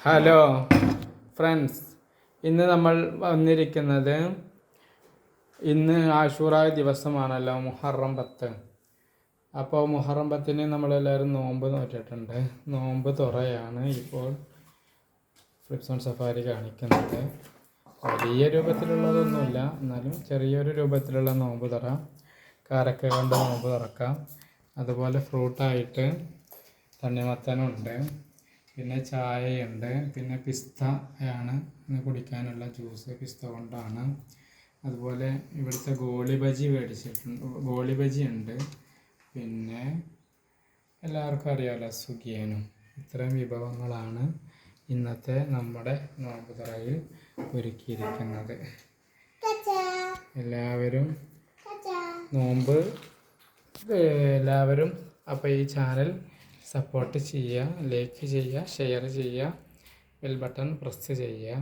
Hello friends, ഇന്ന് നമ്മൾ വന്നിരിക്കുന്നത് ഇന്ന് ആശൂറ ദിവസമാണല്ലോ, മുഹറം 10. അപ്പോൾ മുഹറം 10 നമ്മളെല്ലാവരും നോമ്പ് നോറ്റിട്ടുണ്ട്. നോമ്പ് തുറയാണ് ഇപ്പോൾ ഫ്ലിപ്സോൺ സഫാരി കാണിക്കുന്നത്. വലിയ രൂപത്തിലുള്ളതൊന്നുമില്ല, എന്നാലും ചെറിയൊരു രൂപത്തിലുള്ള നോമ്പ് തുറ. കാരക്ക കൊണ്ട് നോമ്പ് തുറക്കാം. അതുപോലെ ഫ്രൂട്ടായിട്ട് തണ്ണിമത്തനുണ്ട്, പിന്നെ ചായയുണ്ട്, പിന്നെ പിസ്ത ആണ് ഇന്ന് കുടിക്കാനുള്ള ജ്യൂസ്, പിസ്ത കൊണ്ടാണ്. അതുപോലെ ഇവിടുത്തെ ഗോളി ബജി ഉണ്ട്, പിന്നെ എല്ലാവർക്കും അറിയാമല്ലോ സുഖിയനും. ഇത്രയും വിഭവങ്ങളാണ് ഇന്നത്തെ നമ്മുടെ നോമ്പ് തുറയിൽ ഒരുക്കിയിരിക്കുന്നത്. എല്ലാവരും അപ്പോൾ ഈ ചാനൽ സപ്പോർട്ട് ചെയ്യുക, ലൈക്ക് ചെയ്യുക, ഷെയർ ചെയ്യുക, ബെൽ ബട്ടൺ പ്രസ് ചെയ്യുക.